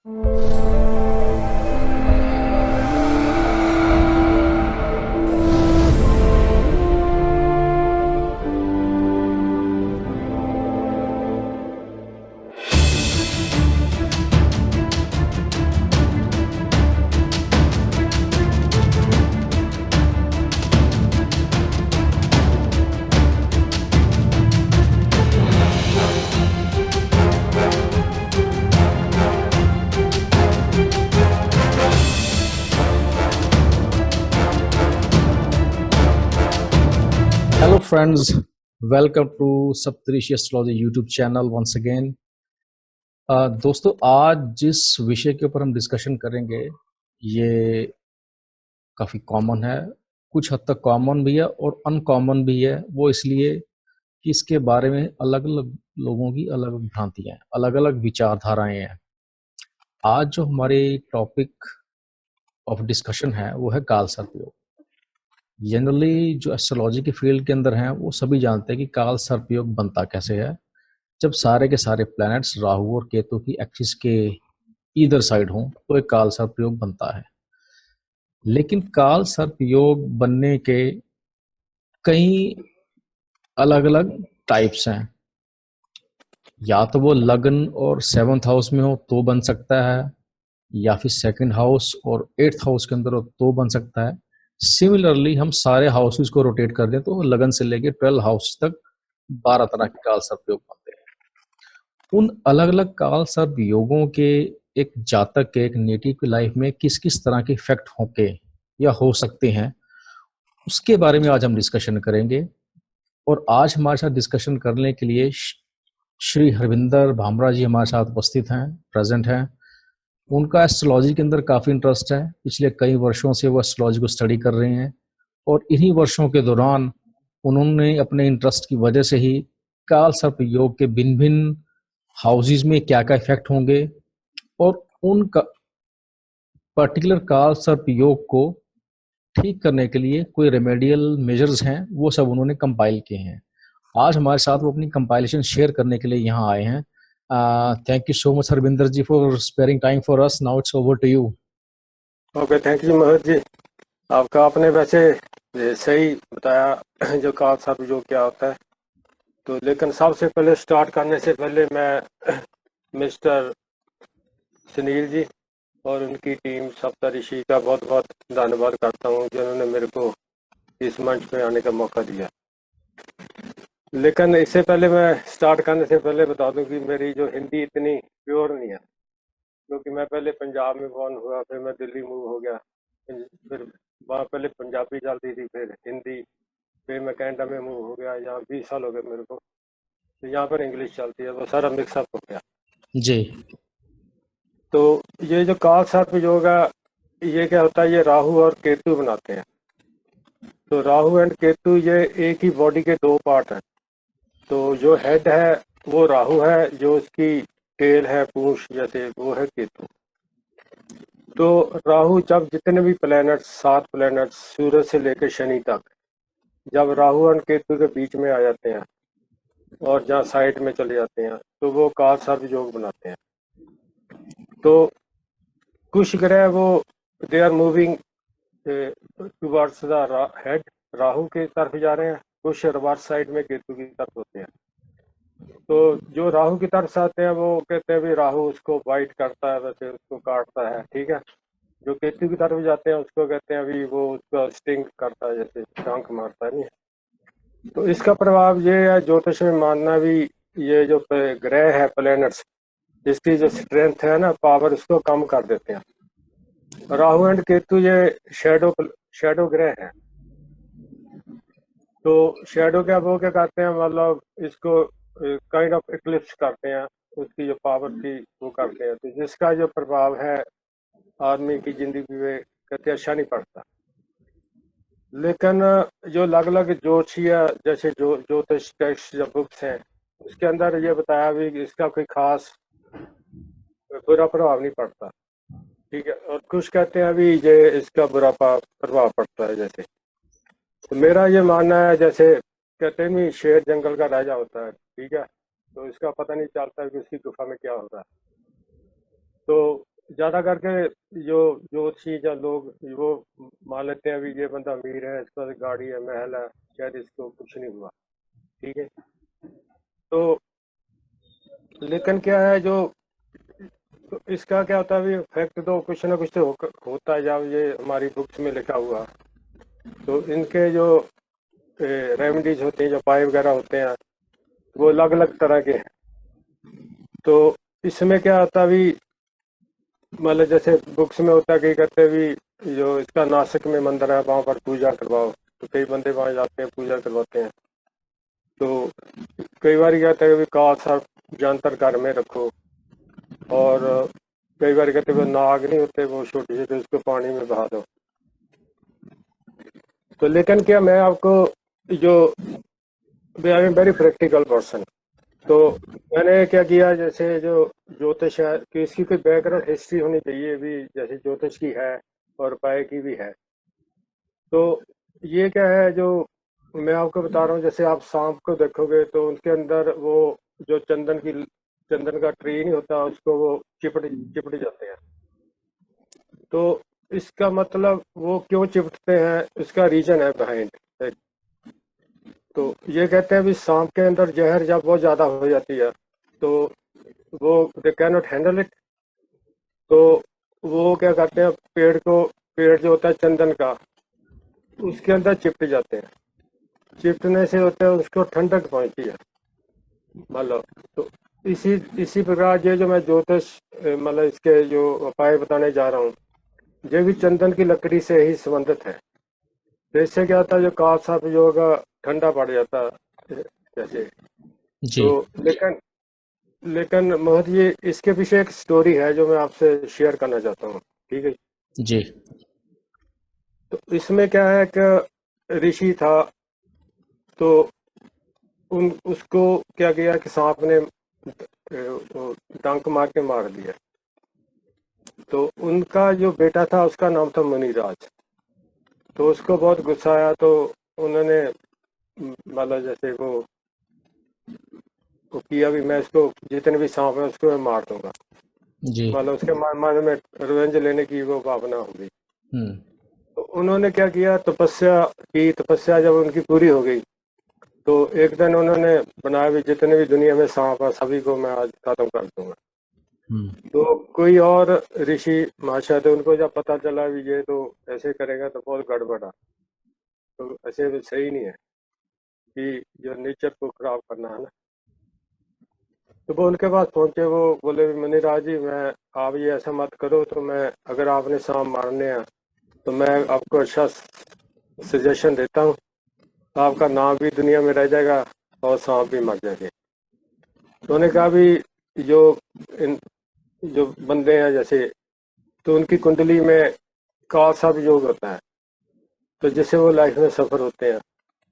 Hello friends, welcome to Saptarishi astrology YouTube channel once again. दोस्तों, आज जिस विषय के ऊपर हम डिस्कशन करेंगे ये काफ़ी कॉमन है, कुछ हद तक कॉमन भी है और अनकॉमन भी है। वो इसलिए कि इसके बारे में अलग अलग लोगों की अलग अलग भ्रांतियाँ हैं, अलग अलग विचारधाराएं हैं। आज जो हमारी टॉपिक ऑफ डिस्कशन है वो है काल सर्प योग। जनरली जो एस्ट्रोलॉजी के फील्ड के अंदर हैं वो सभी जानते हैं कि काल सर्प योग बनता कैसे है। जब सारे के सारे प्लैनेट्स राहु और केतु की एक्सिस के ईदर साइड हों तो एक काल सर्प योग बनता है। लेकिन काल सर्प योग बनने के कई अलग अलग टाइप्स हैं। या तो वो लग्न और 7th हाउस में हो तो बन सकता है, या फिर 2nd हाउस और 8th हाउस के अंदर हो तो बन सकता है। सिमिलरली हम सारे हाउसेस को रोटेट कर दें तो लगन से लेके 12 हाउस तक 12 तरह के काल सर्प योग बनते हैं। उन अलग अलग काल सर्प योगों के एक जातक के एक नेटिव की लाइफ में किस किस तरह के इफेक्ट होंगे या हो सकते हैं, उसके बारे में आज हम डिस्कशन करेंगे। और आज हमारे साथ डिस्कशन करने के लिए श्री हरविंदर भामरा जी हमारे साथ उपस्थित हैं, प्रेजेंट हैं। उनका एस्ट्रोलॉजी के अंदर काफ़ी इंटरेस्ट है, पिछले कई वर्षों से वो एस्ट्रोलॉजी को स्टडी कर रहे हैं और इन्हीं वर्षों के दौरान उन्होंने अपने इंटरेस्ट की वजह से ही काल सर्प योग के भिन्न भिन्न हाउसेस में क्या क्या इफेक्ट होंगे और उन पर्टिकुलर काल सर्प योग को ठीक करने के लिए कोई रेमेडियल मेजर्स हैं वो सब उन्होंने कंपाइल किए हैं। आज हमारे साथ वो अपनी कंपाइलेशन शेयर करने के लिए यहाँ आए हैं। Thank you so much Harvinder ji for sparing time for us. Now it's over to you. Okay, thank you Mehar ji. आपने वैसे सही बताया जो काल सर्प योग क्या होता है। तो लेकिन सबसे पहले स्टार्ट करने से पहले मैं मिस्टर सुनील जी और उनकी टीम सप्तऋषि का बहुत बहुत धन्यवाद करता हूँ जिन्होंने मेरे को इस मंच पे आने का मौका दिया। लेकिन इससे पहले मैं स्टार्ट करने से पहले बता दूं कि मेरी जो हिंदी इतनी प्योर नहीं है, क्योंकि मैं पहले पंजाब में बॉर्न हुआ, फिर मैं दिल्ली मूव हो गया, फिर वहाँ पहले पंजाबी चलती थी, फिर हिंदी, फिर मैं कनाडा में मूव हो गया। यहाँ 20 साल हो गए मेरे को, तो यहाँ पर इंग्लिश चलती है, वो सारा मिक्सअप हो गया जी। तो ये जो काल सर्प योग है ये क्या होता है, ये राहु और केतु बनाते हैं। तो राहु एंड केतु ये एक ही बॉडी के दो पार्ट हैं। तो जो हेड है वो राहु है, जो उसकी टेल है, पूंछ जैसे, वो है केतु। तो राहु जब जितने भी प्लैनेट्स, 7 प्लैनेट्स सूरज से लेकर शनि तक, जब राहु और केतु के बीच में आ जाते हैं और जहाँ साइड में चले जाते हैं तो वो काल सर्प योग बनाते हैं। तो कुछ ग्रह वो they are moving towards the head, Rahu के तरफ जा रहे हैं, कुछ रिवर्स साइड में केतु की तरफ होते हैं। तो जो राहु की तरफ से आते हैं वो कहते हैं भी राहु उसको बाइट करता है, वैसे उसको काटता है, ठीक है। जो केतु की तरफ जाते हैं उसको कहते हैं अभी वो उसका स्टिंग करता है, जैसे डंक मारता है, नहीं। तो इसका प्रभाव ये है ज्योतिष में मानना भी, ये जो ग्रह है प्लैनेट्स, इसकी जो स्ट्रेंथ है ना, पावर, उसको कम कर देते हैं। राहु एंड केतु ये शेडो ग्रह है। तो शेडो क्या, वो क्या करते हैं, मतलब इसको काइंड ऑफ इक्लिप्स करते हैं, उसकी जो पावर थी वो करते हैं, तो जिसका जो प्रभाव है आदमी की जिंदगी में कहते अच्छा नहीं पड़ता। लेकिन जो अलग अलग ज्योतिषीय जैसे जो ज्योतिष टेक्स्ट या बुक्स हैं उसके अंदर ये बताया भी कि इसका कोई खास बुरा प्रभाव नहीं पड़ता, ठीक है। और कुछ कहते हैं अभी ये इसका बुरा प्रभाव पड़ता है। जैसे तो मेरा ये मानना है, जैसे कहते नहीं शेर जंगल का राजा होता है, ठीक है, तो इसका पता नहीं चलता कि उसकी गुफा में क्या होता है। तो ज्यादा करके जो ज्योतिषी या लोग वो मान लेते हैं अभी ये बंदा अमीर है, इसके पास गाड़ी है, महल है, शायद इसको कुछ नहीं हुआ। ठीक है। तो लेकिन क्या है जो, तो इसका क्या होता है अभी फैक्ट तो कुछ ना कुछ तो होता है, जब ये हमारी बुक्स में लिखा हुआ। तो इनके जो रेमेडीज होते हैं, जो उपाय वगैरह होते हैं, वो अलग अलग तरह के हैं। तो इसमें क्या होता है अभी, मतलब जैसे बुक्स में होता है कि कहते हैं भी जो इसका नासिक में मंदिर है वहाँ पर पूजा करवाओ, तो कई बंदे वहाँ जाते हैं पूजा करवाते हैं। तो कई बार क्या होता है कि काल सर्प जंतर घर में रखो, और कई बार कहते हैं वो नाग नहीं होते वो छोटे छोटे, उसको पानी में बहा दो। तो लेकिन क्या मैं आपको जो, I am very practical person. तो मैंने क्या किया, जैसे जो ज्योतिष है कि इसकी कोई बैकग्राउंड हिस्ट्री होनी चाहिए भी, जैसे ज्योतिष की है और उपाय की भी है। तो ये क्या है जो मैं आपको बता रहा हूँ, जैसे आप सांप को देखोगे तो उनके अंदर वो जो चंदन का ट्री नहीं होता, उसको वो चिपट चिपट जाते हैं। तो इसका मतलब वो क्यों चिपटते हैं, इसका रीजन है बिहाइंड। तो ये कहते हैं भी सांप के अंदर जहर जब बहुत ज्यादा हो जाती है तो वो they can not handle it. तो वो क्या करते हैं, पेड़ जो होता है चंदन का, उसके अंदर चिपट जाते हैं। चिपटने से होता है उसको ठंडक पहुंचती है, मतलब। तो इसी इसी प्रकार ये जो मैं ज्योतिष मतलब इसके जो उपाय बताने जा रहा हूँ, ये भी चंदन की लकड़ी से ही संबंधित है। तो इससे क्या होता है, जो काफ साफ जो होगा ठंडा पड़ जाता है जैसे। जी। तो लेकिन लेकिन मोहन जी, इसके पीछे एक स्टोरी है जो मैं आपसे शेयर करना चाहता हूँ। ठीक है। जी। तो इसमें क्या है कि ऋषि था, तो उन उसको क्या किया कि सांप ने वो डंक मार के मार दिया। तो उनका जो बेटा था उसका नाम था मुनिराज। तो उसको बहुत गुस्सा आया, तो उन्होंने मतलब जैसे वो किया भी, मैं इसको जितने भी सांप है उसको मैं मार दूंगा। जी। मतलब उसके मन में रिवेंज लेने की वो भावना होगी। हम्म। तो उन्होंने क्या किया, तपस्या जब उनकी पूरी हो गई, तो एक दिन उन्होंने बनाया भी जितने भी दुनिया में सांप है सभी को मैं आज खत्म कर दूंगा। हम्म। तो कोई और ऋषि महाशय थे, उनको जब पता चला भी ये तो ऐसे करेगा तो बहुत गड़बड़ा, तो ऐसे तो सही नहीं है कि जो नेचर को खराब करना है ना। तो वो उनके पास पहुंचे, वो बोले मुनिराज जी, मैं आप ये ऐसा मत करो, तो मैं अगर आपने सांप मारने हैं तो मैं आपको अच्छा सजेशन देता हूँ, आपका नाम भी दुनिया में रह जाएगा और सांप भी मर जाएंगे। तो उन्होंने कहा भी जो इन जो बंदे हैं जैसे, तो उनकी कुंडली में काल सर्प योग होता है, तो जिससे वो लाइफ में सफर होते हैं।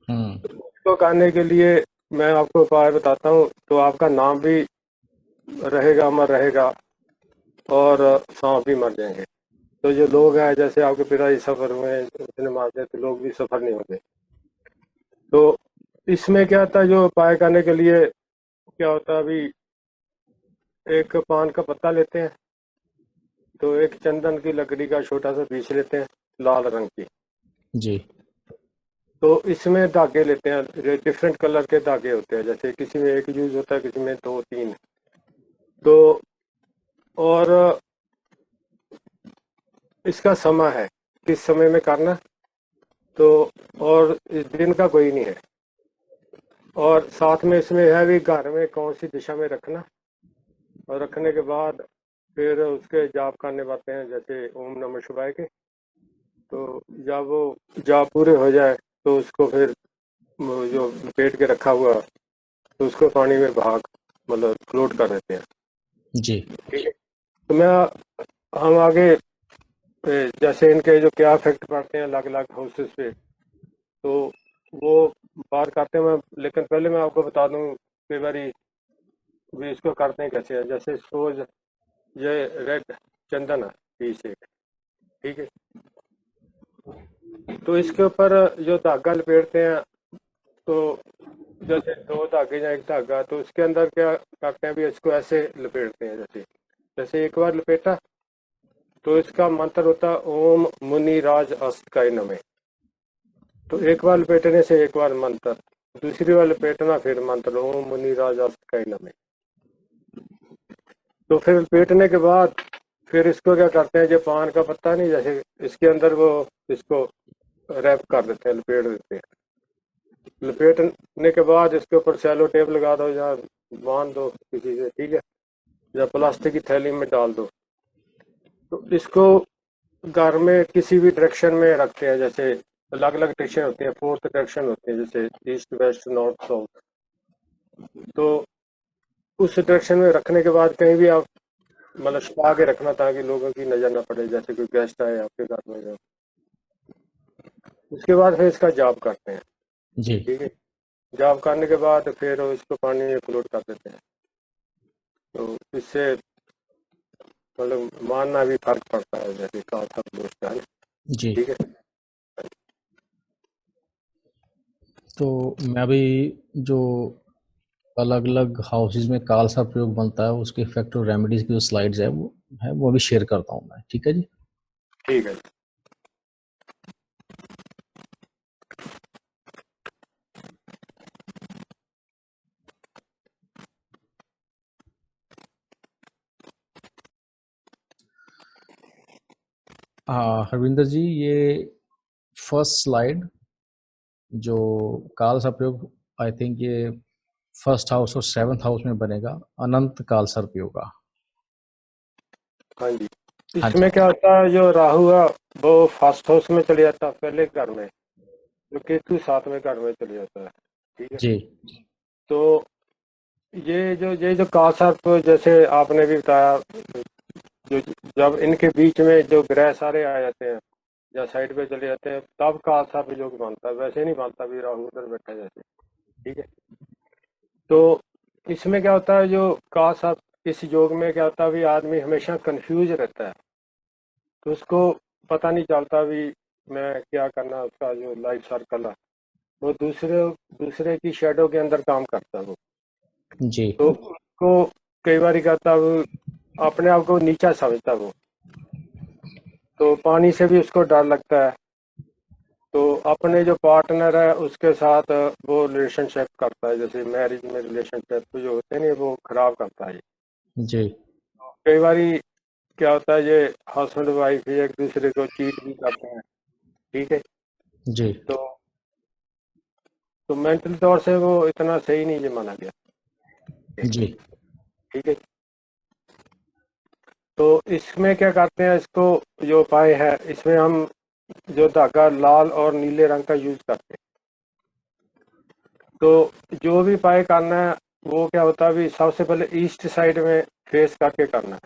हम्म। तो करने के लिए मैं आपको उपाय बताता हूँ, तो आपका नाम भी रहेगा, अमर रहेगा, और सांप भी मर जाएंगे। तो जो लोग हैं जैसे आपके पिताजी सफर हुए हैं इतने मारते, तो लोग भी सफर नहीं होंगे। तो इसमें क्या होता है, जो उपाय करने के लिए क्या होता है अभी, एक पान का पत्ता लेते हैं, तो एक चंदन की लकड़ी का छोटा सा पीस लेते हैं लाल रंग की। जी। तो इसमें धागे लेते हैं, डिफरेंट कलर के धागे होते हैं, जैसे किसी में एक यूज होता है, किसी में दो तीन। तो और इसका समय है, किस समय में करना। तो और इस दिन का कोई नहीं है, और साथ में इसमें है भी घर में कौन सी दिशा में रखना, और रखने के बाद फिर उसके जाप करने पड़ते हैं, जैसे ओम नमः शिवाय के। तो जब वो जाप पूरे हो जाए तो उसको फिर वो जो लपेट के रखा हुआ, तो उसको पानी में बहा मतलब फ्लोट कर देते हैं। जी। ठीक है। तो मैं हम आगे जैसे इनके जो क्या इफेक्ट पड़ते हैं अलग अलग हाउसेस पे, तो वो बात करते हैं। मैं लेकिन पहले मैं आपको बता दूं कई बारी भी इसको करते हैं कैसे है। जैसे सपोज ये रेड चंदन है पीस एक, ठीक है। तो इसके ऊपर जो धागा लपेटते हैं, तो जैसे दो धागे या एक धागा, तो उसके अंदर क्या करते हैं भी इसको ऐसे लपेटते हैं, जैसे जैसे एक बार लपेटा, तो इसका मंत्र होता है ओम मुनि राज अस्तकाय नमः। तो एक बार लपेटने से एक बार मंत्र, दूसरी बार लपेटना फिर मंत्र ओम मुनि राज अस्तकाय नमः। तो फिर लपेटने के बाद फिर इसको क्या करते हैं, जो पान का पत्ता नहीं, जैसे इसके अंदर वो इसको रैप कर देते हैं, लपेट देते हैं। लपेटने के बाद इसके ऊपर सेलो टेप लगा दो या बांध दो किसी से, ठीक है, या प्लास्टिक की थैली में डाल दो। तो इसको घर में किसी भी डायरेक्शन में रखते हैं, जैसे अलग अलग डायरेक्शन होती है, 4 डायरेक्शन होते हैं, जैसे ईस्ट वेस्ट नॉर्थ साउथ। तो उस डायरेक्शन में रखने के बाद कहीं भी आप मतलब छुपा के रखना ताकि लोगों की नजर ना पड़े, जैसे कोई गेस्ट आए आपके घर में जाओ। उसके बाद फिर इसका जाप करते हैं, जी ठीक है। जाप करने के बाद फिर इसको पानी में फ्लोट कर देते हैं। तो इससे मतलब मानना भी फर्क पड़ता है, जैसे कहा था दोस्त है, जी। ठीक है। तो मैं अभी जो अलग अलग हाउसेज में काल सा प्रयोग बनता है उसके इफेक्ट और रेमेडीज की जो स्लाइड्स है वो अभी शेयर करता हूँ मैं, ठीक है जी। ठीक है। हाँ हरविंदर जी, ये फर्स्ट स्लाइड जो काल सा प्रयोग, आई थिंक ये फर्स्ट हाउस और 7th हाउस में बनेगा, अनंत काल सर्प योगा। हाँ जी, हाँ जी। इसमें क्या होता है, जो राहु है वो फर्स्ट हाउस में चले जाता है पहले घर में, जो केतु 7वें घर में चले जाता है, ठीक है। जी तो ये जो काल सर्प, जैसे आपने भी बताया, जो जब इनके बीच में जो ग्रह सारे आ जाते हैं या साइड पे चले जाते हैं तब काल सर्प योग बनता है, वैसे नहीं बनता भी राहु उधर बैठा जैसे, ठीक है। तो इसमें क्या होता है, जो काल सर्प इस योग में क्या होता है, भी आदमी हमेशा कंफ्यूज रहता है, तो उसको पता नहीं चलता भी मैं क्या करना, उसका जो लाइफ सर्कल है वो दूसरे दूसरे की शेडो के अंदर काम करता है वो। जी तो उसको कई बार कहता है वो अपने आप को नीचा समझता है वो, तो पानी से भी उसको डर लगता है। तो अपने जो पार्टनर है उसके साथ वो रिलेशनशिप करता है, जैसे मैरिज में रिलेशनशिप जो होते हैं ना वो खराब करता है। जी कई बार क्या होता है, ये हस्बैंड वाइफ एक दूसरे को चीट भी करते हैं, ठीक है। जी तो मेंटल तौर से वो इतना सही नहीं ये माना गया, जी ठीक है। तो इसमें क्या करते हैं, इसको जो उपाय है इसमें हम जो धागा लाल और नीले रंग का यूज करते हैं। तो जो भी उपाय करना है वो क्या होता है, अभी सबसे पहले ईस्ट साइड में फेस करके करना है,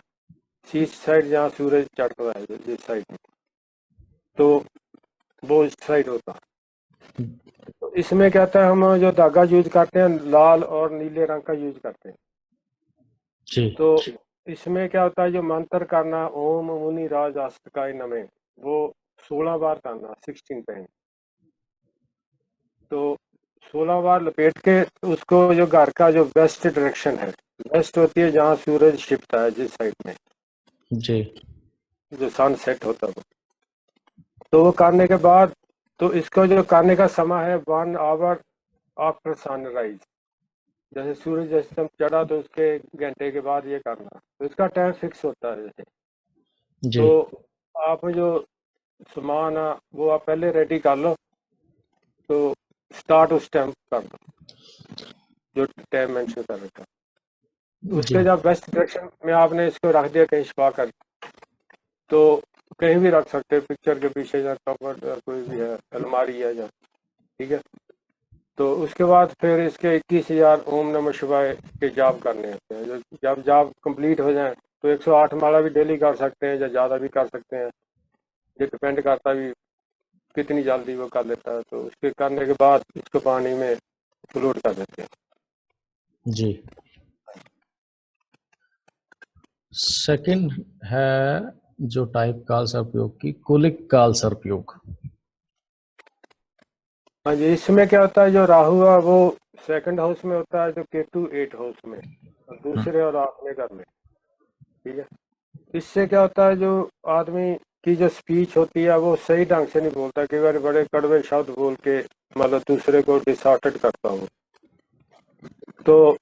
ईस्ट साइड जहाँ सूरज चढ़ रहा है जिस साइड में, तो वो इस साइड होता है। तो इसमें क्या होता है, हम जो धागा यूज करते हैं लाल और नीले रंग का यूज करते हैं। जी तो इसमें क्या होता है, जो मंत्र करना ओम मुनि राज अष्टकाय नमः, वो 16 बार करना, 16 टाइम। तो 16 बार लपेट के उसको जो घर का जो वेस्ट डायरेक्शन है, वेस्ट होती है जहाँ सूरज छिपता है जिस साइड में, जी जो सन सेट होता है वो। तो वो करने के बाद, तो इसको जो करने का समय है 1 आवर आफ्टर सनराइज, जैसे सूरज जैसे चढ़ा तो उसके घंटे के बाद ये करना, तो इसका टाइम फिक्स होता है जैसे। जी तो आप जो सामान है वो आप पहले रेडी कर लो, तो स्टार्ट उस टाइम कर दो जो टाइम मेंशन कर रखा। जी उसके जब वेस्ट डायरेक्शन में आपने इसको रख दिया कहीं छुपा कर, तो कहीं भी रख सकते हैं, पिक्चर के पीछे या कवर या कोई भी है, अलमारी है या, ठीक है। तो उसके बाद फिर इसके 21,000 ओम नमः शिवाय के जाप करने होते हैं। जब जाप कंप्लीट हो जाए तो 108 माला भी डेली कर सकते हैं या ज़्यादा भी कर सकते हैं, ये डिपेंड करता है भी कितनी जल्दी वो कर लेता है। तो उसके करने के बाद इसको पानी में फ्लोट कर देते हैं। जी। सेकंड है जो टाइप काल सर्पयोग की, कुलिक काल सर्पयोग। हाँ जी, इसमें क्या होता है, जो राहु है वो सेकंड हाउस में होता है, जो केतु 8 हाउस में, और दूसरे और आठवें घर में, ठीक है। इससे क्या होता है, जो आदमी की जो स्पीच होती है वो सही ढंग से नहीं बोलता, कई बार बड़े कड़वे शब्द बोल के मतलब दूसरे को डिसऑर्डर करता हूँ। तो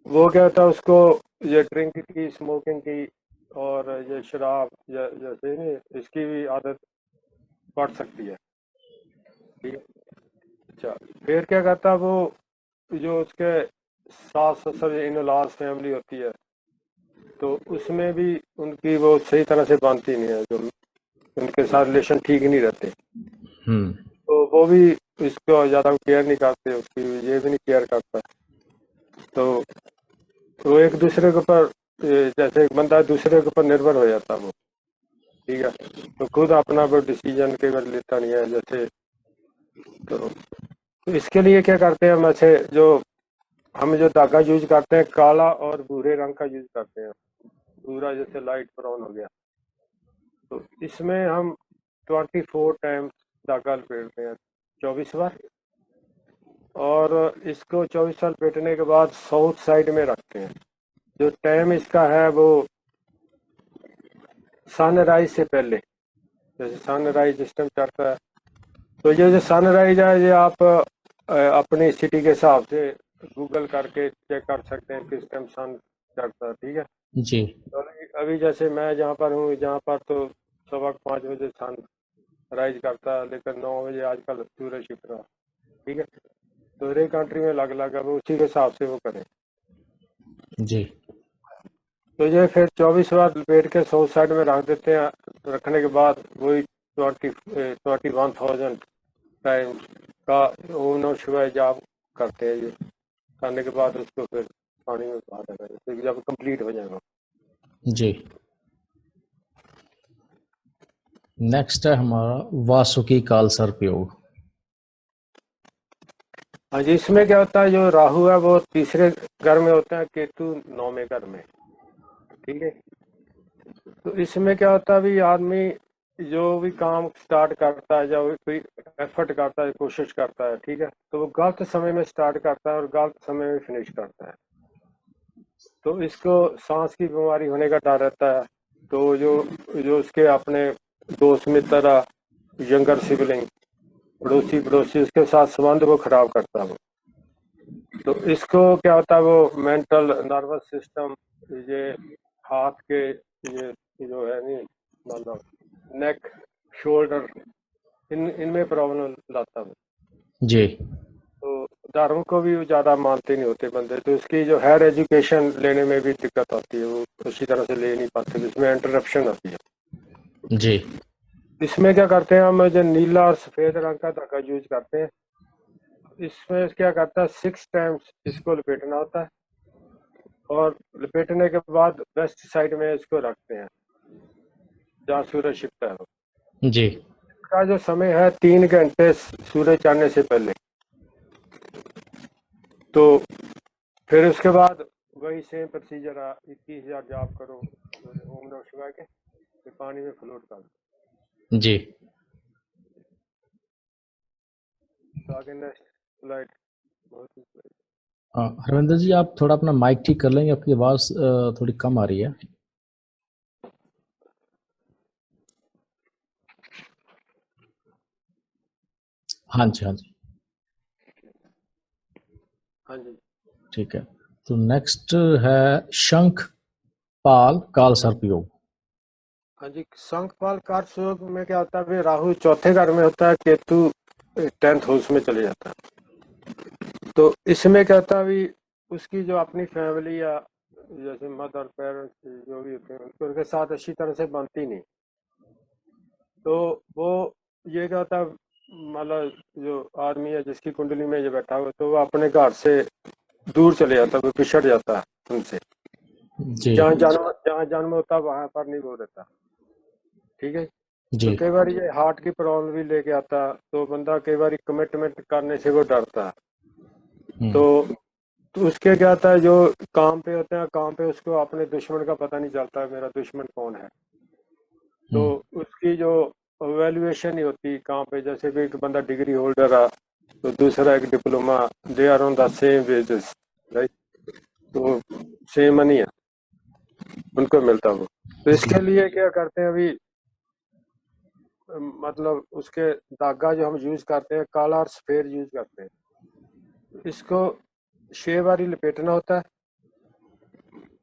वो क्या होता है, उसको ये ड्रिंक की, स्मोकिंग की और ये शराब जैसे नहीं, इसकी भी आदत पड़ सकती है। ठीक है। अच्छा, फिर क्या करता है वो, जो उसके सास ससुर इन लॉज फैमिली होती है, तो उसमें भी उनकी वो सही तरह से बनती नहीं है, जो उनके साथ रिलेशन ठीक नहीं रहते, हम्म। तो वो भी इसको ज़्यादा केयर नहीं करते, उसकी ये भी नहीं केयर करता। तो वो एक दूसरे के ऊपर जैसे एक बंदा दूसरे के ऊपर निर्भर हो जाता है वो। ठीक है। तो खुद अपना वो डिसीजन कई बार लेता नहीं है जैसे। तो इसके लिए क्या करते हैं हम, ऐसे जो हम जो धागा यूज करते हैं, काला और भूरे रंग का यूज करते हैं। भूरा जैसे लाइट ब्राउन हो गया, तो इसमें हम 24 टाइम्स धागा लपेटते हैं, 24 बार। और इसको 24 बार लपेटने के बाद साउथ साइड में रखते हैं। जो टाइम इसका है वो सनराइज से पहले, जैसे सनराइज जिस टाइम चढ़ता है, तो ये जो सनराइज है ये आप अपनी सिटी के हिसाब से गूगल करके चेक कर सकते हैं किस टाइम सन चढ़ता है। ठीक है। जी। तो अभी जैसे मैं जहाँ पर हूँ, जहाँ पर तो सुबह 5 बजे सन राइज करता है, लेकिन 9 बजे आजकल सूरज छिप रहा है। ठीक है। तो हर एक कंट्री में अलग अलग है, वो उसी के हिसाब से वो करें। जी। तो ये फिर 24 बार लपेट के साउथ साइड में रख देते हैं। रखने के बाद वही 21,000 टाइम का ओम नमः शिवाय जाप करते हैं। ये करने के बाद उसको फिर पानी में बहा देना है, फिर जब कंप्लीट हो जाएगा। जी। नेक्स्ट है हमारा वासुकी काल सर्प योग। हाँ जी, इसमें क्या होता है, जो राहु है वो तीसरे घर में होता है, केतु 9वें घर में। ठीक है। तो इसमें क्या होता है, अभी आदमी जो भी काम स्टार्ट करता है, जो कोई एफर्ट करता है, कोशिश करता है, ठीक है, तो वो गलत समय में स्टार्ट करता है और गलत समय में फिनिश करता है। तो इसको सांस की बीमारी होने का डर रहता है। तो जो जो उसके अपने दोस्त मित्र, यंगर सिबलिंग, पड़ोसी पड़ोसी, उसके साथ संबंध को खराब करता है वो। तो इसको क्या होता है, वो मेंटल नर्वस सिस्टम, ये हाथ के, ये जो है नहीं, मतलब नेक, शोल्डर, इनमें प्रॉब्लम लाता है। जी। तो धर्म को भी ज़्यादा मानते नहीं होते बंदे, तो इसकी जो हायर एजुकेशन लेने में भी दिक्कत आती है, वो उसी तरह से ले नहीं पाते, जिसमें इंटरप्शन आती है। जी। इसमें क्या करते हैं हम, जो नीला और सफ़ेद रंग का धागा यूज करते हैं। इसमें क्या करता है, 6 टाइम्स इसको लपेटना होता है, और लपेटने के बाद वेस्ट साइड में इसको रखते हैं, जहाँ सूरज छिपता है। जी। इसका जो समय है 3 घंटे सूरज चढ़ने से पहले। तो फिर उसके बाद वही सेम प्रोसीजर है, 21,000 जाप करो ओम नमः शिवाय के, फिर पानी में फ्लोट कर दो। जी। तो आगे नेक्स्ट स्लाइड। बहुत ही slide। हरविंदर जी, आप थोड़ा अपना माइक ठीक कर लेंगे, आपकी आवाज़ थोड़ी कम आ रही है। हाँ जी, हाँ जी। हाँ जी। ठीक है। तो नेक्स्ट है शंख पाल काल सर्प योग। हाँ जी, शंखपाल कार्स योग में क्या होता है, अभी राहु चौथे घर में होता है, केतु 10th हाउस में चले जाता है। तो इसमें क्या होता है, अभी उसकी जो अपनी फैमिली या जैसे मदर पेरेंट्स जो भी होते हैं, उनके साथ अच्छी तरह से बनती नहीं। तो वो ये क्या होता है, मतलब जो आदमी है जिसकी कुंडली में ये बैठा हुआ, तो वो अपने घर से दूर चले जाता है, वो पिछड़ जाता है उनसे। जी। जहाँ जन्म होता है वहां पर नहीं वो रहता। ठीक है। जी। तो कई बार ये हार्ट की प्रॉब्लम भी लेके आता है, तो बंदा कई बार कमिटमेंट करने से वो डरता है। तो, तो उसके क्या होता है, जो काम पे होते हैं, काम पे उसको अपने दुश्मन का पता नहीं चलता मेरा दुश्मन कौन है। तो उसकी जो वैल्यूएशन नहीं होती काम पे, जैसे भी एक बंदा डिग्री होल्डर है तो दूसरा एक diploma, they are on the same wages, right, तो सेम मनी है। उनको मिलता वो। तो इसके जी लिए क्या करते हैं अभी, मतलब उसके धागा जो हम यूज करते हैं काला और सफेद यूज करते हैं। इसको 6 बारी लपेटना होता है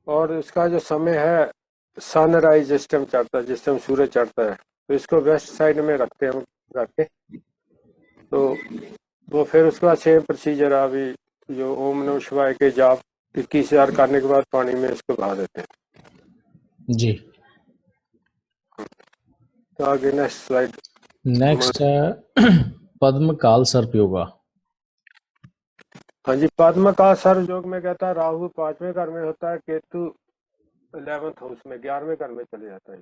और इसका जो समय है सनराइज जिस टाइम चढ़ता है, जिस टाइम सूरज चढ़ता है, तो इसको वेस्ट साइड में रखते हैं हम रख के। तो वो फिर उसके बाद सेम प्रोसीजर है अभी, जो ओम नमः शिवाय के जाप 21,000 करने के बाद पानी में इसको बहा देते हैं। जी। तो आगे नेक्स्ट स्लाइड। नेक्स्ट है पद्म काल सर्प योगा। हाँ जी, पद्म का सर्व योग में कहता है राहु 5वें घर में होता है, केतु 11th हाउस में 11वें घर में चले जाता है।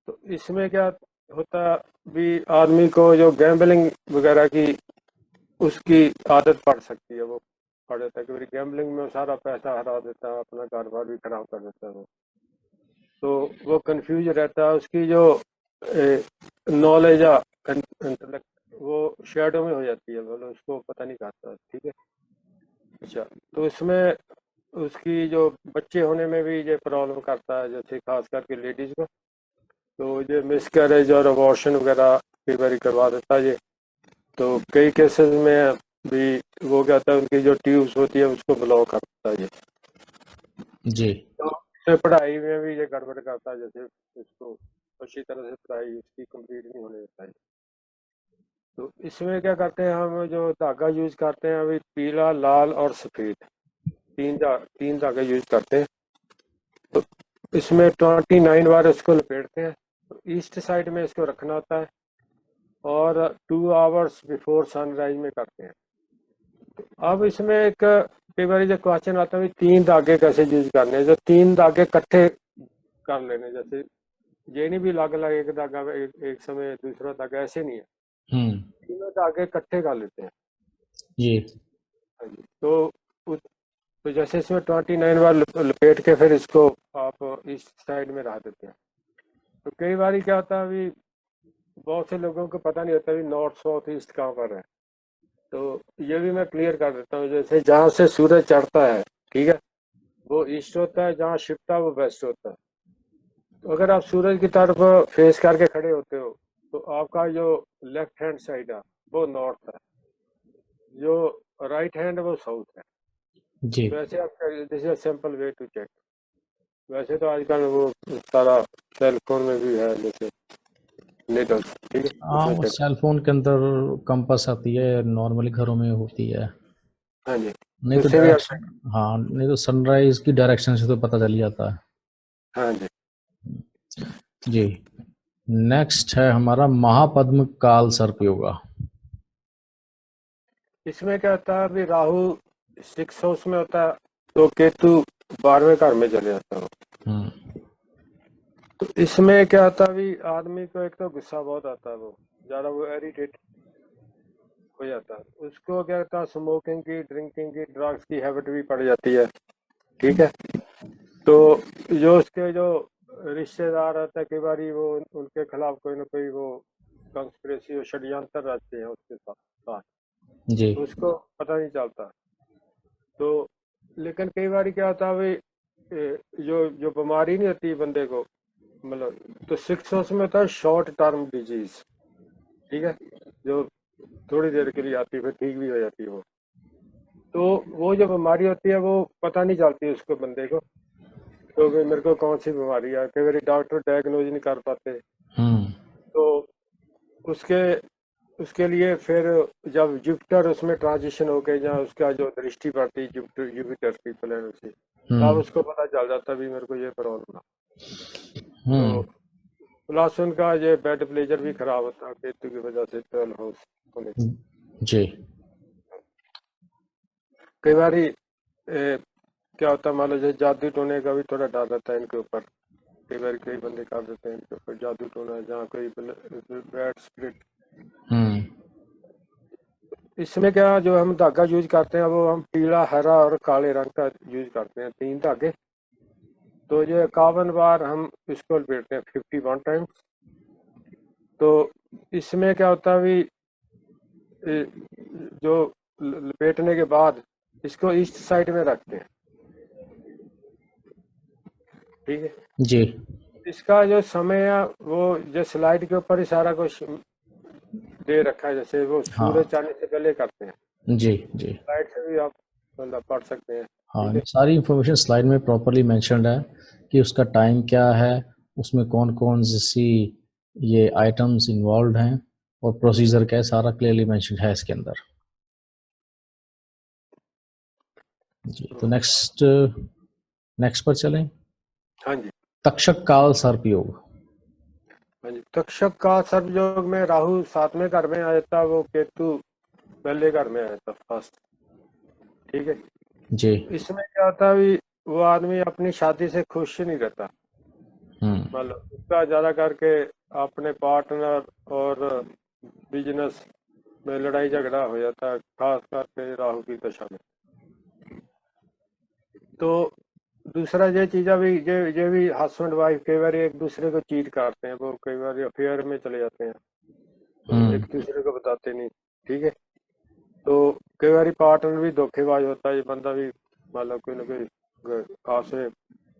तो इसमें क्या होता है भी, आदमी को जो गैम्बलिंग वगैरह की उसकी आदत पड़ सकती है, वो पड़ जाता है कि गैम्बलिंग में सारा पैसा हरा देता है, अपना कारोबार भी खराब कर देता है वो। तो वो कंफ्यूज रहता है, उसकी जो नॉलेज या इंटेलेक्ट वो शेडो में हो जाती है, मतलब उसको पता नहीं करता। ठीक है। अच्छा, तो इसमें उसकी जो बच्चे होने में भी ये प्रॉब्लम करता है, जैसे खास करके लेडीज को। तो ये मिसकैरेज और अबॉर्शन वगैरह कई बार करवा देता है ये। तो कई केसेस में भी वो कहता है उनकी जो ट्यूब्स होती है उसको ब्लॉक करता है ये। जी तो इससे पढ़ाई में भी ये गड़बड़ करता है, जैसे उसको अच्छी तरह से पढ़ाई उसकी कंप्लीट नहीं होने देता है। तो इसमें क्या करते हैं हम, जो धागा यूज करते हैं अभी पीला, लाल और सफेद, तीन धागे यूज करते हैं। तो इसमें 29 बार इसको लपेटते हैं। तो ईस्ट साइड में इसको रखना होता है और 2 आवर्स बिफोर सनराइज में करते हैं। अब इसमें एक कई बार जो क्वेश्चन आता है 3 धागे कैसे यूज करने हैं, जो 3 धागे इकट्ठे कर लेने, जैसे ये नहीं भी अलग अलग एक धागा एक समय दूसरा धागा, ऐसे नहीं है, हम्म। तीनों धागे इकट्ठे कर लेते हैं। जी हाँ जी। तो जैसे इसमें 29 बार लपेट के फिर इसको आप इस साइड में रख देते हैं। तो कई बार क्या होता है अभी, बहुत से लोगों को पता नहीं होता अभी नॉर्थ साउथ ईस्ट कहाँ पर है। तो ये भी मैं क्लियर कर देता हूँ, जैसे जहाँ से सूरज चढ़ता है, ठीक है, वो ईस्ट होता है, जहाँ छिपता है वो वेस्ट होता है। तो अगर आप सूरज की तरफ फेस करके खड़े होते हो तो आपका जो लेफ्ट हैंड साइड है वो नॉर्थ है, जो राइट हैंड है वो साउथ है। जी। वैसे आप, this is simple way to check. वैसे तो आजकल वो सारा सेल फोन में भी है, जैसे नेटल, ठीक है, हाँ, उसमें वो चेक। सेल फोन के अंदर कंपास आती है, नॉर्मली घरों में होती है। हाँ जी, नहीं तो उससे भी आप डायरेक्शन, check- हाँ नहीं तो सनराइज की डायरेक्शन से तो पता चल ही जाता है। हाँ जी। जी। नेक्स्ट है हमारा महापद्म काल सर्प योगा। इसमें क्या होता है अभी, राहु 6 हाउस में होता है, तो केतु 12वें घर में चले जाता है। हम्म। तो इसमें क्या होता है अभी, आदमी को एक तो गुस्सा बहुत आता है, वो ज्यादा वो इरिटेट हो जाता है, उसको क्या होता है स्मोकिंग की, ड्रिंकिंग की, ड्रग्स की हैबिट भी पड़ जाती है। ठीक है। तो जो उसके जो रिश्तेदार रहते हैं, कई बार वो उनके खिलाफ कोई ना कोई वो कंस्पिरेसी और षड्यंत्र रहते हैं उसके साथ, जी तो उसको पता नहीं चलता। तो लेकिन कई बार क्या होता है भाई, जो जो बीमारी नहीं होती बंदे को, मतलब, तो 6 हाउस में होता है शॉर्ट टर्म डिजीज। ठीक है, जो थोड़ी देर के लिए आती है फिर ठीक भी हो जाती है वो। तो वो जो बीमारी होती है वो पता नहीं चलती उसको बंदे को, तो भाई मेरे को कौन सी बीमारी है, कई बार डॉक्टर डायग्नोज नहीं कर पाते। हम्म। तो उसके उसके लिए फिर जब जुपिटर उसमें ट्रांजिशन हो गए, जहाँ उसका जो दृष्टि पड़ती है जुपिटर जुपिटर की प्लेनेट से, तब हम्म। उसको पता चल जाता भी मेरे को ये प्रॉब्लम है। तो हम्म। प्लस उनका ये बेड प्लेजर भी खराब होता है केतु की वजह से, 12 हाउस होने से। जी कई बार क्या होता है, मान लो जैसे जादू टोने का भी थोड़ा डर रहता है इनके ऊपर। कई बार कई बंदे कर देते हैं इनके ऊपर जादू टोना, जहाँ कोई बैड स्पिरिट। हम्म। इसमें क्या जो हम धागा यूज करते हैं वो हम पीला, हरा और काले रंग का यूज करते हैं, 3 धागे। तो ये 51 बार हम इसको लपेटते हैं, 51 टाइम्स। तो इसमें क्या होता है अभी, जो लपेटने के बाद इसको ईस्ट साइड में रखते हैं। ठीक है। जी इसका जो समय है वो जो स्लाइड के ऊपर ही सारा कुछ दे रखा है, जैसे वो हाँ सूरज आने से पहले करते हैं, जी जी। स्लाइड से भी आप मतलब पढ़ सकते हैं। हाँ, ठीक है। सारी इंफॉर्मेशन स्लाइड में प्रॉपरली मेंशन्ड है कि उसका टाइम क्या है, उसमें कौन कौन सी ये आइटम्स इन्वॉल्व हैं और प्रोसीजर क्या है, सारा क्लियरली मेंशन्ड है इसके अंदर। जी, तो नेक्स्ट नेक्स्ट पर चलें। हाँ जी। तक्षक काल सर्पयोग। हाँ जी, तक्षक का सर्पयोग में राहु 7वें घर में आया था, वो केतु पहले घर में आया था फर्स्ट। ठीक है। जी। इसमें क्या होता है, भी वो आदमी अपनी शादी से खुश नहीं रहता, हम्म मतलब उसका ज्यादा करके अपने पार्टनर और बिजनेस में लड़ाई झगड़ा हो जाता है, खास करके राहु की दशा में। तो दूसरा ये चीज भी, ये भी हस्बैंड वाइफ कई बार एक दूसरे को चीट करते हैं, वो कई बार अफेयर में चले जाते हैं, तो हम्म एक दूसरे को बताते नहीं। ठीक है। तो कई बार पार्टनर भी धोखेबाज होता है, ये बंदा भी मतलब कोई ना कोई खास में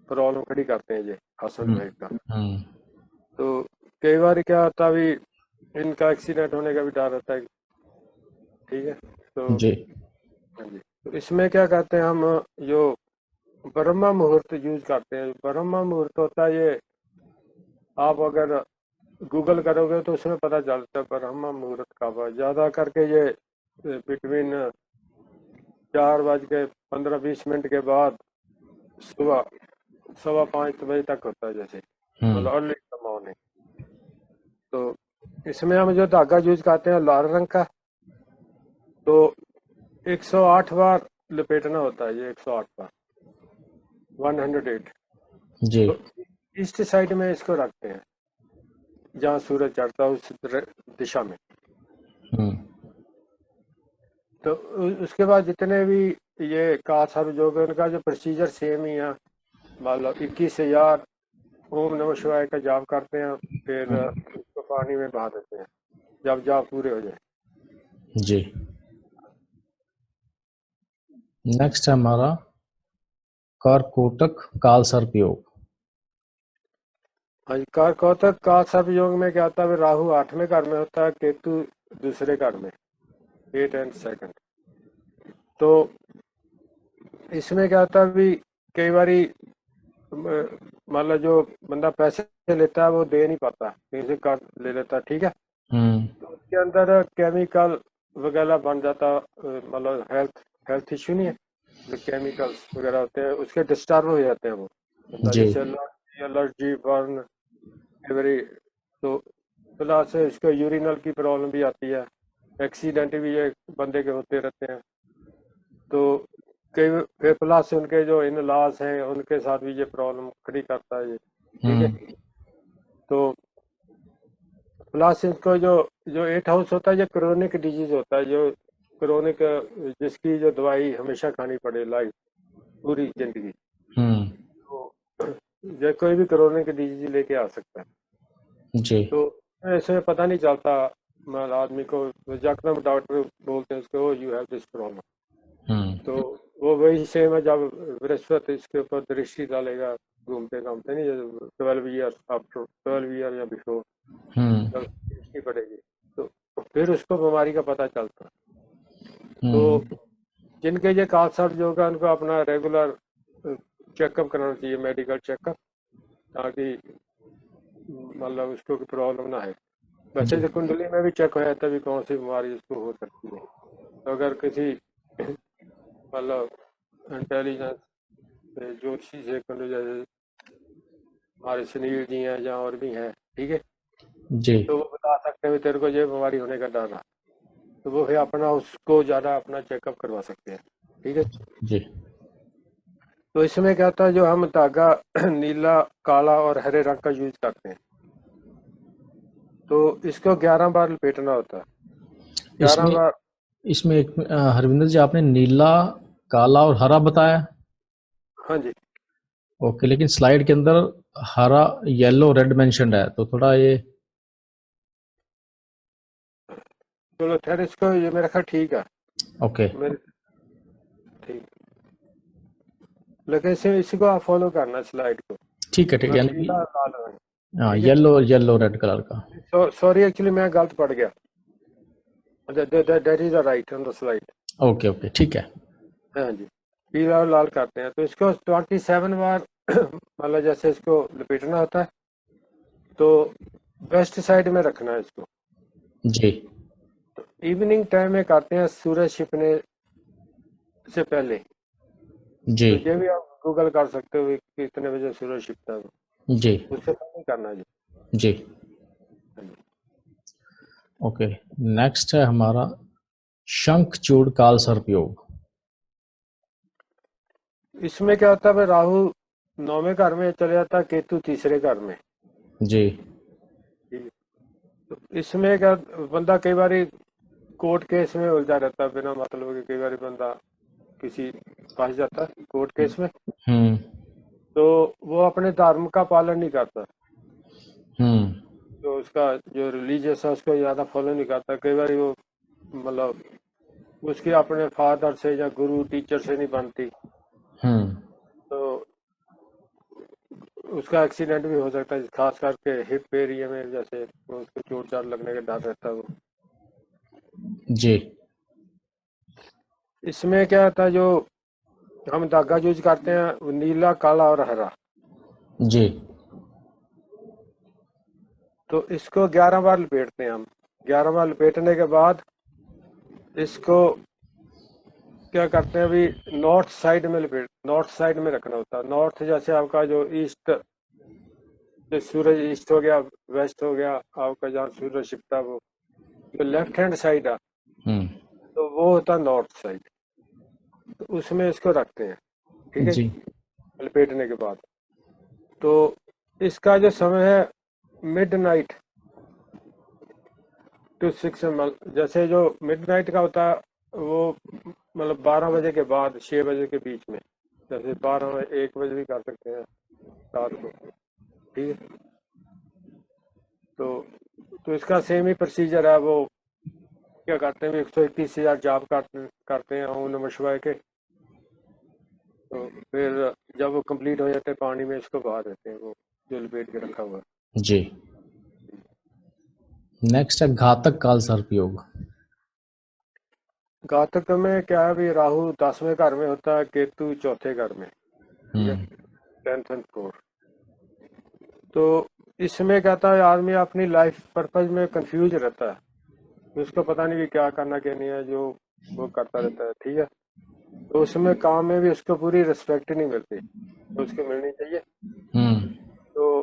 प्रॉब्लम खड़ी करते हैं ये हस्बैंड हम्म वाइफ का। हम्म, तो कई बार क्या होता है, भी इनका एक्सीडेंट होने का भी डर रहता है। ठीक है। तो जी हाँ जी, तो इसमें क्या कहते हैं हम, जो ब्रह्मा मुहूर्त यूज करते हैं। ब्रह्मा मुहूर्त होता है ये, आप अगर गूगल करोगे तो उसमें पता चलता है ब्रह्मा मुहूर्त कब है। ज्यादा करके ये बिटवीन 4:15-20 के बाद सुबह 4:15 तक होता है, जैसे हम्म मतलब अर्ली मॉर्निंग। तो इसमें हम जो धागा यूज करते हैं लाल रंग का, तो 108 बार लपेटना होता है, ये 108 बार, 108। जी तो ईस्ट साइड में इसको रखते हैं, जहाँ सूरज चढ़ता है उस दिशा में। हम्म तो उसके बाद जितने भी ये का सब जो है, उनका जो प्रोसीजर सेम ही है, मतलब 21,000 ओम नमः शिवाय का जाप करते हैं, फिर हम्म, उसको पानी में बहा देते हैं जब जाप पूरे हो जाए। जी। नेक्स्ट है हमारा करकोटक काल सर्पयोग। हाँ जी, कर्कौतक का सब योग में क्या होता है, राहु 8वें घर में होता है, केतु दूसरे घर में 8 एंड सेकंड। तो इसमें क्या होता है, भी कई बारी मतलब जो बंदा पैसे लेता है वो दे नहीं पाता, कहीं से कर ले लेता है। ठीक है। हम्म तो उसके अंदर केमिकल वगैरह बन जाता, मतलब हेल्थ हेल्थ इश्यू नहीं है, जो केमिकल्स वगैरह होते हैं उसके डिस्टर्ब हो जाते हैं वो बंदा, जी जैसे एलर्जी एलर्जी बर्न एवरी। तो प्लस इसको यूरिनल की प्रॉब्लम भी आती है, एक्सीडेंट भी ये बंदे के होते रहते हैं। तो कई फिर प्लस उनके जो इन लॉज हैं उनके साथ भी ये प्रॉब्लम खड़ी करता है ये। ठीक है। हम्म तो प्लस इसको जो जो 8 हाउस होता है, ये क्रोनिक डिजीज होता है, जो क्रोनिक, जिसकी जो दवाई हमेशा खानी पड़े लाइफ पूरी जिंदगी। हम्म तो ये कोई भी क्रोनिक डिजीज लेके आ सकता है। जी तो ऐसे पता नहीं चलता, मतलब आदमी को यकदम डॉक्टर बोलते हैं उसको, यू हैव दिस प्रॉब्लम। हम्म तो वो वही सेम है, जब बृहस्पति इसके ऊपर दृष्टि डालेगा घूमते घामते, नहीं 12 ईयर आफ्टर 12 ईयर या बिफोर, हम्म जब दृष्टि पड़ेगी तो फिर उसको बीमारी का पता चलता है। तो हम्म जिनके ये कालसर्प जो होगा उनको अपना रेगुलर चेकअप कराना चाहिए, मेडिकल चेकअप, ताकि मतलब उसको प्रॉब्लम ना है। वैसे जी तो कुंडली में भी चेक हो जाता है भी कौन सी बीमारी उसको हो सकती है। तो अगर किसी मतलब इंटेलिजेंस ज्योतिषी से कुंडली, जैसे हमारे सुनील जी हैं या और भी हैं, ठीक है, जी तो वो बता सकते हैं तेरे को ये बीमारी होने का डर है, तो वो फिर अपना उसको ज़्यादा अपना चेकअप करवा सकते हैं। ठीक है। जी। तो इसमें क्या होता है, जो हम धागा नीला काला और हरे रंग का यूज करते हैं, तो इसको 11 बार लपेटना होता है, 11 इसमें बार। इसमें एक हरविंदर जी, आपने नीला काला और हरा बताया। हाँ जी। ओके, लेकिन स्लाइड के अंदर हरा येलो रेड मेंशन्ड है, तो थोड़ा ये। चलो खैर, इसको ये मेरा ख्याल ठीक है, ओके मेरे ठीक, लेकिन इसी को आप फॉलो करना स्लाइड को। ठीक है, ठीक है, यानी कि पीला लाल रंग, हाँ, ठीक है। येलो येलो रेड कलर का। सॉरी एक्चुअली मैं गलत पढ़ गया, that is the right on the slide. Okay okay, ठीक है। हाँ जी, पीला और लाल करते हैं। तो इसको 27 बार मतलब जैसे इसको लपेटना होता है, तो वेस्ट साइड में रखना है इसको। जी तो इवनिंग टाइम में करते हैं, सूरज छिपने से पहले। जी तो ये भी आप गूगल कर सकते हो कि कितने बजे सूरज छिपता है, जी उससे पहले करना है जी। जी। हाँ जी। ओके, नेक्स्ट है हमारा शंखचूड़ काल सर्पयोग। इसमें क्या होता है भाई, राहु 9वें घर में चले जाता है, केतु तीसरे घर में। जी ठीक है। तो इसमें क्या, बंदा कई बार कोर्ट केस में उलझा रहता है बिना मतलब के, कई बार बंदा किसी फंस जाता है कोर्ट केस में। हम्म तो वो अपने धर्म का पालन नहीं करता, हम्म तो उसका जो रिलीजियस है उसको ज्यादा फॉलो नहीं करता। कई बार वो मतलब उसकी अपने फादर से या गुरु टीचर से नहीं बनती, हम्म तो उसका एक्सीडेंट भी हो सकता है, खास करके हिप एरिया में, जैसे उसको चोट चाट लगने का डर रहता है वो। जी इसमें क्या होता है, जो हम धागा यूज करते हैं वो नीला, काला और हरा। जी तो इसको 11 बार लपेटते हैं हम। 11 बार लपेटने के बाद इसको क्या करते हैं, अभी नॉर्थ साइड में रखना होता है। नॉर्थ जैसे आपका जो ईस्ट, जो सूरज ईस्ट हो गया, वेस्ट हो गया, आपका जहाँ सूरज छिपता है वो जो लेफ्ट हैंड साइड है, हम्म तो वो होता है नॉर्थ साइड। तो उसमें इसको रखते हैं, ठीक है, जी लपेटने के बाद। तो इसका जो समय है, मिड नाइट टू 6, जैसे जो मिड नाइट का होता है वो मतलब 12 बजे के बाद 6 बजे के बीच में। जैसे 12 1 बजे भी कर सकते हैं रात को, ठीक है। तो इसका सेम ही प्रोसीजर है। वो क्या करते हैं, 121,000 जाप करते हैं ओम नमः शिवाय के। तो फिर जब वो कंप्लीट हो जाते हैं, पानी में इसको बहा देते हैं, वो जो लपेट के रखा हुआ है। जी। नेक्स्ट है घातक काल सर्पयोग। घातक में क्या है, अभी राहु 10वें घर में होता है, केतु चौथे घर में, ठीक है, 10th एंड 4th। तो इसमें कहता है आदमी अपनी लाइफ पर्पज में कंफ्यूज रहता है, उसको पता नहीं कि क्या करना क्या नहीं है, जो वो करता रहता है, ठीक है। तो उसमें काम में भी उसको पूरी रिस्पेक्ट नहीं मिलती, तो उसको मिलनी चाहिए। हम्म तो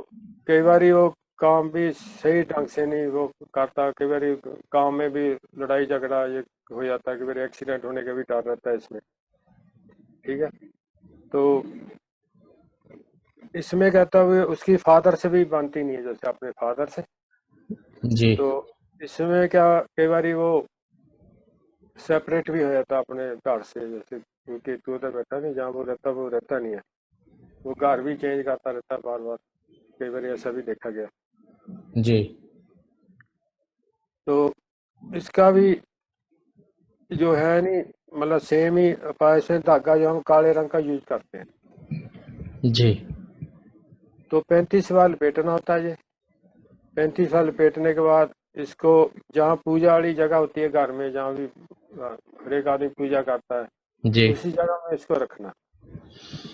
कई बार वो काम भी सही ढंग से नहीं वो करता, कई बार काम में भी लड़ाई झगड़ा ये हो जाता है, कई बार एक्सीडेंट होने का भी डर रहता है इसमें, ठीक है। तो इसमें कहता हुए उसकी फादर से भी बनती नहीं है, जैसे अपने फादर से। जी तो इसमें क्या, कई बार वो सेपरेट भी हो जाता अपने घर से, जैसे क्योंकि तू उधर बैठा नहीं, जहाँ वो रहता नहीं है, वो घर भी चेंज करता रहता है बार बार, कई बार ऐसा भी देखा गया। जी तो इसका भी जो है नहीं, मतलब सेम ही पैसे धागा जो हम काले रंग का यूज करते हैं। जी तो 35 बार लपेटना होता है ये। 35 बार लपेटने के बाद इसको जहाँ पूजा वाली जगह होती है घर में, जहाँ भी हर एक आदमी पूजा करता है, जी उसी जगह में इसको रखना।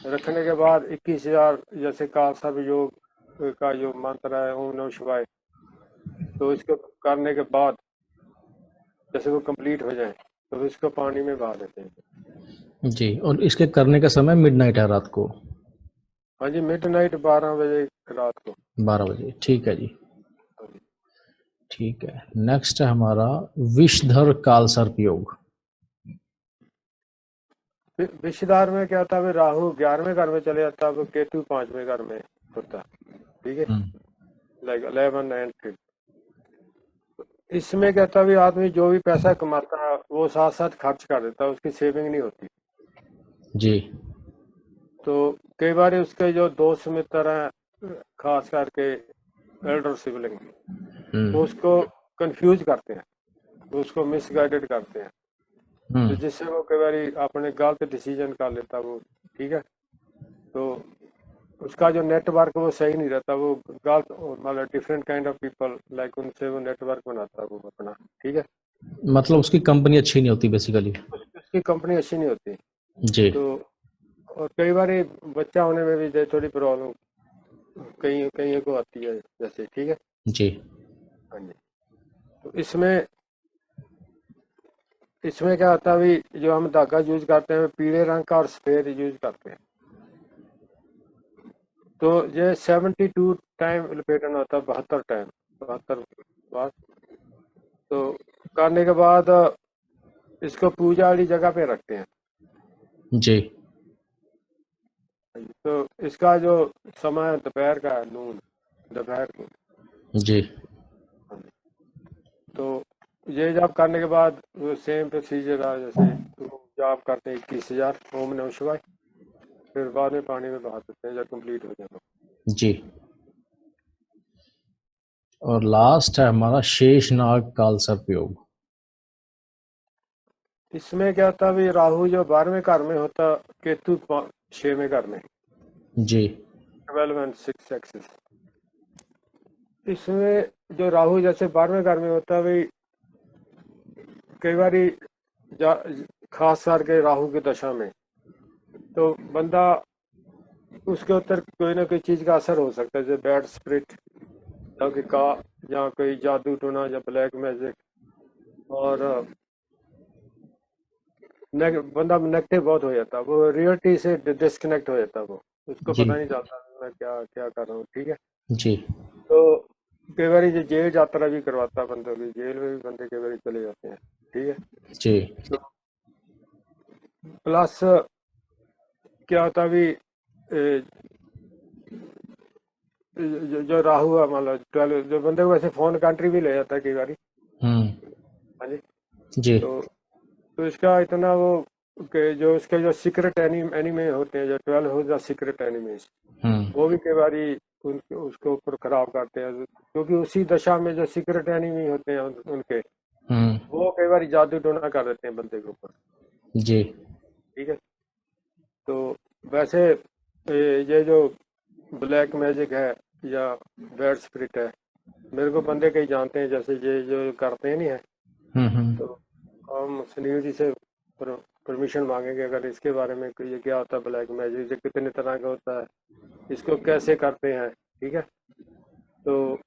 रखने के बाद 21,000 जैसे काल सर्प योग का जो मंत्र है ओम नमः शिवाय, तो इसको करने के बाद जैसे वो कंप्लीट हो जाए, तो इसको पानी में बहा देते हैं। जी। और इसके करने का समय मिडनाइट है, रात को हाँ जी, मिड नाइट 12 बजे रात को। 12 बजे, ठीक है जी। हाँ जी। ठीक है, नेक्स्ट है हमारा विषधर काल सर्पयोग। विषधार में क्या होता है, राहु 11वें घर में चले जाता है, अब केतु 5वें घर में होता है, ठीक है, लाइक 11 एंड 5। इसमें क्या होता है, आदमी जो भी पैसा कमाता है वो साथ साथ खर्च कर देता है, उसकी सेविंग नहीं होती। जी तो कई बार उसके जो दोस्त मित्र हैं, खास करके एल्डर सिबलिंग, वो हम्म उसको कंफ्यूज करते हैं, वो उसको मिसगाइडेड करते हैं, तो हम्म जिससे वो कई बार अपने गलत डिसीजन कर लेता है वो, ठीक है। तो उसका जो नेटवर्क वो सही नहीं रहता, वो गलत मतलब different kind of people like उनसे वो नेटवर्क बनाता है वो अपना, ठीक है। मतलब उसकी कंपनी अच्छी नहीं होती बेसिकली। उसकी कंपनी अच्छी नहीं होती। जी। तो और कई बार ये बच्चा होने में भी थोड़ी प्रॉब्लम कहीं कहीं को आती है जैसे, ठीक है। जी। हाँ जी। तो इसमें इसमें क्या होता है, अभी जो हम धागा यूज करते हैं पीले रंग का और सफेद यूज करते हैं। तो ये 72 टाइम लपेटना होता है, 72 टाइम, 72 बार। तो करने के बाद इसको पूजा वाली जगह पे रखते हैं। जी। तो इसका जो समय दोपहर का है, नून, दोपहर को। जी। तो ये जब करने के बाद वो सेम प्रोसीजर है जैसे जब करते हैं 21,000 ओम नमः शिवाय, फिर बाद में पानी में बहा देते हैं जब कंप्लीट हो जाए। जी। और लास्ट है हमारा शेषनाग काल सर्प योग। इसमें क्या होता है, अभी राहु जो 12वें घर में होता, केतु 6वें घर में, जी। 12 एंड 6 एक्सिस। इसमें जो राहु जैसे 12वें घर में होता है भाई, कई बार खास करके राहु की दशा में तो बंदा उसके ऊपर कोई ना कोई चीज का असर हो सकता है, जैसे बैड स्पिरिट या कि का या कोई जादू टोना या ब्लैक मैजिक, और बंदा नेगेटिव बहुत हो जाता है, वो रियलिटी से डिस्कनेक्ट हो जाता है, वो उसको जी। पता नहीं चलता मैं क्या क्या कर रहा हूँ, ठीक है। जी। तो कई बार ये जेल यात्रा भी करवाता है बंदों की, जेल में भी बंदे कई बार चले जाते हैं, ठीक है। जी। तो प्लस क्या होता है अभी जो राहु है मतलब 12 जो बंदे को वैसे फोन कंट्री भी ले जाता है कई बार। हम्म। हाँ जी। जी। तो इसका इतना वो कि जो इसके जो सीक्रेट एनिमे होते हैं, जो 12 हो जा सीक्रेट एनिमीज, हम्म। वो भी कई बारी उसके ऊपर खराब करते हैं, क्योंकि उसी दशा में जो सीक्रेट एनिमी होते हैं उनके, हम्म। वो कई बार जादू टोना कर देते हैं बंदे के ऊपर, जी। ठीक है। तो वैसे ये जो ब्लैक मैजिक है या बैड स्पिरिट है, मेरे को बंदे कई जानते हैं, जैसे ये जो करते हैं नहीं है। तो हम्म। हम सुनील जी से परमिशन मांगेंगे अगर इसके बारे में कि ये क्या होता है ब्लैक मैजिक, ये कितने तरह का होता है, इसको कैसे करते हैं, ठीक है। तो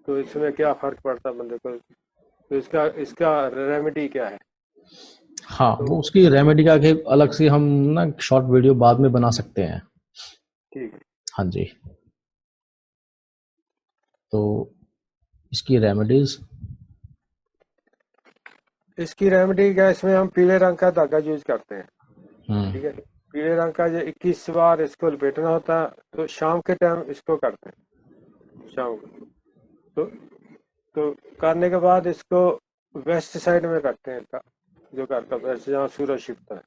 तो इसमें क्या फर्क पड़ता है बंदे को, तो इसका इसका रेमेडी क्या है। हाँ, तो वो उसकी रेमेडी का के अलग से हम ना शॉर्ट वीडियो बाद में बना सकते हैं। ठीक है। हाँ जी। तो इसकी रेमेडीज। इसकी रेमेडी क्या है, इसमें हम पीले रंग का धागा यूज करते हैं, हम्म। ठीक है। पीले रंग का जो 21 बार इसको लपेटना होता है, तो शाम के टाइम इसको करते हैं, शाम को। तो तो करने के बाद इसको वेस्ट साइड में रखते हैं, जो घर का वेस्ट जहाँ सूरज छिपता है।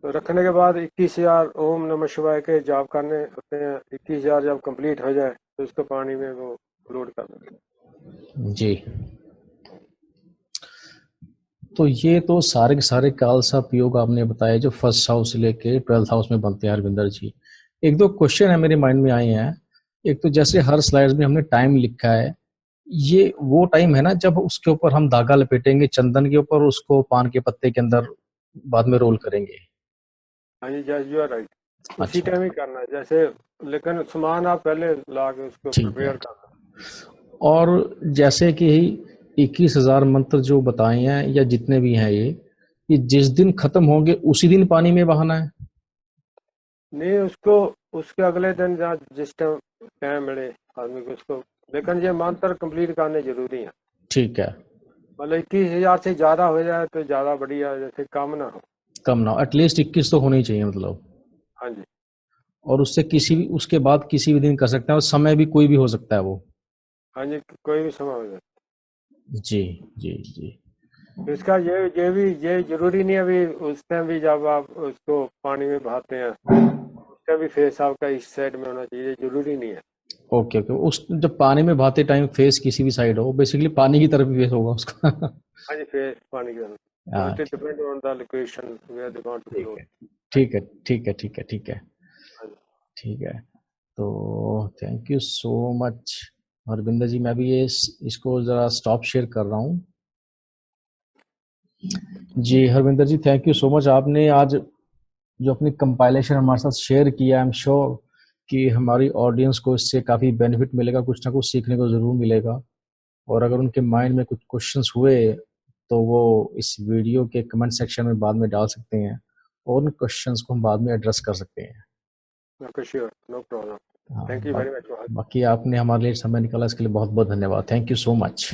तो रखने के बाद 21,000 ओम नमः शिवाय के जाप करने होते हैं। 21,000 जब कंप्लीट हो जाए तो इसको पानी में वो लोड कर देते जी। तो ये तो सारे के सारे कालसाप योग आपने बताया जो फर्स्ट हाउस से लेके 12th हाउस में बनते हैं हरविंदर जी। एक दो क्वेश्चन है मेरे माइंड में आए हैं। एक तो जैसे हर स्लाइड्स में हमने टाइम लिखा है, ये वो टाइम है ना जब उसके ऊपर हम धागा लपेटेंगे चंदन के ऊपर, उसको पान के पत्ते के अंदर बाद में रोल करेंगे। हैं। हाँ जी, जय यू आर राइट, उसी अच्छा। टाइम ही करना है जैसे, लेकिन सामान आप पहले ला के उसको ठीक है। प्रिपेयर करना। और जैसे कि 21,000 मंत्र जो बताए हैं या जितने भी हैं ये जिस दिन खत्म होंगे उसी दिन पानी में बहाना है। नहीं, उसको उसके अगले दिन जहाँ जिस टाइम टाइम मिले आदमी को उसको, लेकिन ये मंत्र कंप्लीट करने जरूरी है। ठीक है। मतलब 21,000 से ज्यादा हो जाए तो ज्यादा बढ़िया, जैसे कम ना हो। कम ना, एटलीस्ट 21 तो होनी चाहिए मतलब। हाँ जी। और उससे किसी भी उसके बाद किसी भी दिन कर सकते हैं, और समय भी कोई भी हो सकता है वो। हाँ जी, कोई भी समय हो जाए। जी। जी। जी। तो इसका ये भी ये जरूरी नहीं है अभी उस टाइम भी जब आप उसको पानी में बहाते हैं उस टाइम भी फेस आपका इस साइड में होना चाहिए, जरूरी नहीं है। ओके ओके, उस जब पानी में बहाते टाइम फेस किसी भी साइड हो, बेसिकली पानी की तरफ ही फेस होगा उसका। हाँ जी, फेस पानी के अंदर, तो हाँ। It depend on the location where they want to ठीक फ्लोट। है। ठीक है। ठीक है। ठीक है। ठीक है। हाँ जी। ठीक है, तो thank you so much Harvinder ji. मैं भी ये इसको ज़रा स्टॉप शेयर कर रहा हूँ। जी हरविंदर जी, थैंक यू सो मच। आपने आज जो अपनी कंपाइलेशन हमारे साथ शेयर किया, आई एम श्योर कि हमारी ऑडियंस को इससे काफ़ी बेनिफिट मिलेगा, कुछ ना कुछ सीखने को ज़रूर मिलेगा। और अगर उनके माइंड में कुछ क्वेश्चंस हुए तो वो इस वीडियो के कमेंट सेक्शन में बाद में डाल सकते हैं और उन क्वेश्चंस को हम बाद में एड्रेस कर सकते हैं। Okay, sure, no problem. हाँ, Thank you very much, Mohit. बाकी आपने हमारे लिए समय निकाला, इसके लिए बहुत बहुत धन्यवाद। Thank you so much.